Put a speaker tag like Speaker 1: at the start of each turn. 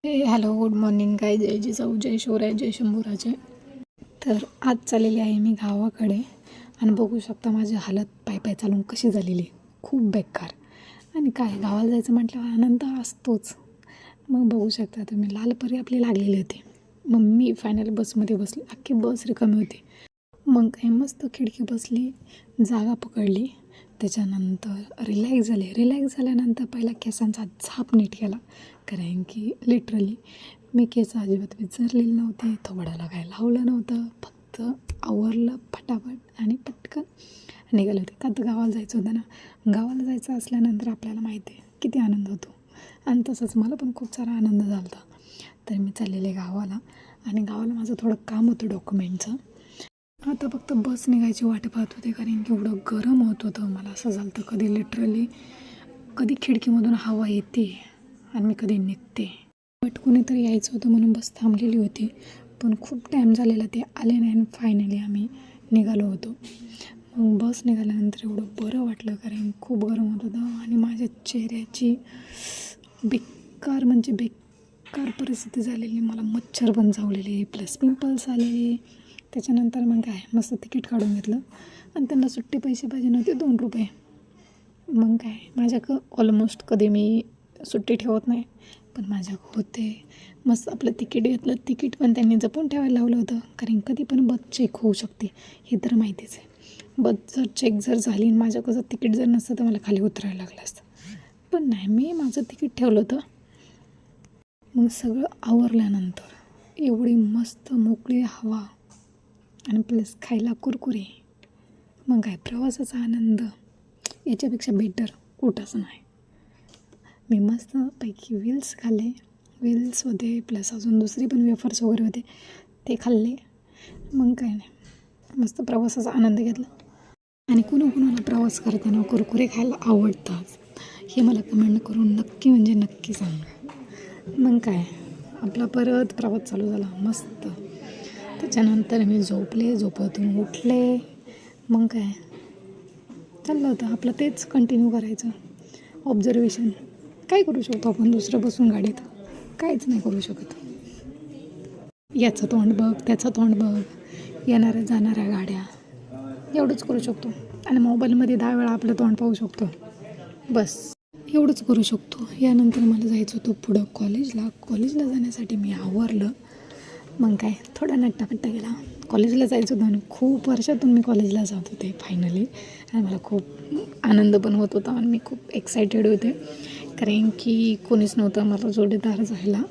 Speaker 1: Hello, good morning. काय जय जिजाऊ, जय शिवराय, जय शंभूराजे. तर आज चाललेली आहे मी गावाकडे आणि बघू शकता माझी हालत पाय पाय चालून कशी झालेली, खूप बेकार. आणि काय गावाला जायचं म्हटल्यावर आनंद असतोच. मग बघू शकता तुम्ही, लालपरी आपली लागलेली होती. मग मी फायनली बसमध्ये बसली, अख्खी बस रिकामी होती. मग काही मस्त खिडकी बसली, जागा पकडली, त्याच्यानंतर रिलॅक्स झाल्यानंतर पहिला केसांचा झाप नीट केला. कारण की लिटरली मी केस अजिबात विचारलेली नव्हती, थोबाडाला काय लावलं नव्हतं, फक्त आवरलं फटाफट आणि पटकन निघाले होते. का तर गावाला जायचं होतं ना. गावाला जायचं असल्यानंतर आपल्याला माहिती आहे किती आनंद होतो, आणि तसंच मला पण खूप सारा आनंद झाला होता. तर मी चाललेले गावाला, आणि गावाला माझं थोडं काम होतं डॉक्युमेंटचं. आता फक्त बस निघायची वाट पाहत होते, कारण की एवढं गरम होत होतं. मला असं झालं तर कधी लिटरली कधी खिडकीमधून हवा येते आणि मी कधी निघते. बट कुणीतरी यायचं होतं म्हणून बस थांबलेली होती, पण खूप टाईम झालेला ते आले नाही. आणि फायनली आम्ही निघालो होतो. मग बस निघाल्यानंतर एवढं बरं वाटलं, कारण खूप गरम होत होतं आणि माझ्या चेहऱ्याची बेकार म्हणजे बेकार परिस्थिती झालेली. मला मच्छर पण चावलेले, प्लस पिंपल्स आलेले. त्याच्यानंतर मग काय मस्त तिकीट काढून घेतलं, आणि त्यांना सुट्टे पैसे पाहिजे नव्हते, 2 रुपये. मग काय माझ्याकडं ऑलमोस्ट कधी मी सुट्टी ठेवत नाही, पण माझ्याकडं होते. मस्त आपलं तिकीट घेतलं. तिकीट पण त्यांनी जपून ठेवायला लावलं होतं, कारण कधी पण बस चेक होऊ शकते, हे तर माहितीच आहे. बस जर चेक झाली आणि माझ्याकडं तिकीट जर नसतं तर मला खाली उतरायला लागलं असतं. पण नाही, मी माझं तिकीट ठेवलं होतं. मग सगळं आवरल्यानंतर एवढी मस्त मोकळी हवा आणि प्लस खायला कुरकुरे. मग काय प्रवासाचा आनंद याच्यापेक्षा बेटर कुठंच नाही. मी मस्तपैकी व्हील्स खाल्ले. व्हील्स होते, प्लस अजून दुसरी पण वेफर्स वगैरे होते, ते खाल्ले. मग काय नाही, मस्त प्रवासाचा आनंद घेतला. आणि कुणाकुणाला प्रवास करताना कुरकुरे खायला आवडतात, हे मला कमेंट करून नक्की म्हणजे नक्की सांगा. मग काय आपला परत प्रवास चालू झाला मस्त. त्याच्यानंतर मी झोपेतून उठले. मग काय चाललं होतं आपलं तेच कंटिन्यू करायचं. ऑब्झर्वेशन काय करू शकतो आपण दुसरं बसून गाडीत? काहीच नाही करू शकत. याचं तोंड बघ, त्याचं तोंड बघ, येणाऱ्या जाणाऱ्या गाड्या, एवढंच करू शकतो. आणि मोबाईलमध्ये 10 वेळा आपलं तोंड पाहू शकतो, बस एवढंच करू शकतो. यानंतर मला जायचं होतं पुढं कॉलेजला जाण्यासाठी मी आवरलं. मग काय थोडा नट्टापट्टा गेला. कॉलेजला जायचं होतं आणि खूप वर्षातून मी कॉलेजला जात होते फायनली. आणि मला खूप आनंद पण होत होता आणि मी खूप एक्सायटेड होते, कारण की कोणीच नव्हतं मला जोडीदार जायला.